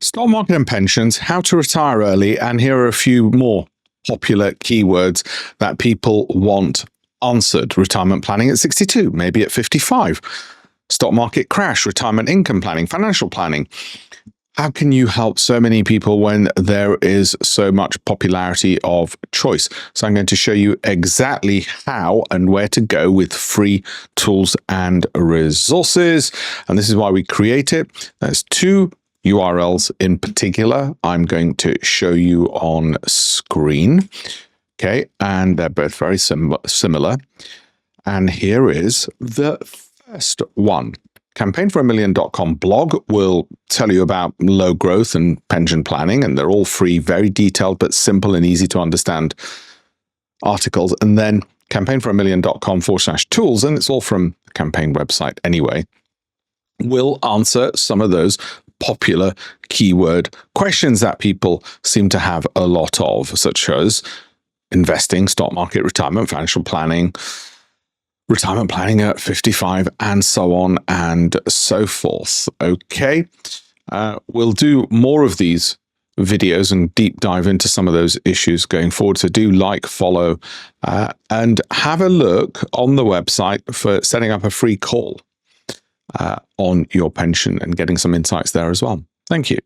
Stock market and pensions, how to retire early, and here are a few more popular keywords that people want answered. Retirement planning at 62, maybe at 55. Stock market crash, retirement income planning, financial planning. How can you help so many people when there is so much popularity of choice? So I'm going to show you exactly how and where to go with free tools and resources. And this is why we create it. There's two URLs in particular I'm going to show you on screen. Okay, and they're both very similar. And here is the first one. CampaignForAMillion.com blog will tell you about low growth and pension planning, and they're all free, very detailed, but simple and easy to understand articles. And then CampaignForAMillion.com/tools, and it's all from the campaign website anyway, will answer some of those popular keyword questions that people seem to have a lot of, such as investing, stock market, retirement, financial planning, retirement planning at 55, and so on and so forth. Okay, we'll do more of these videos and deep dive into some of those issues going forward. So do like, follow, and have a look on the website for setting up a free call on your pension and getting some insights there as well. Thank you.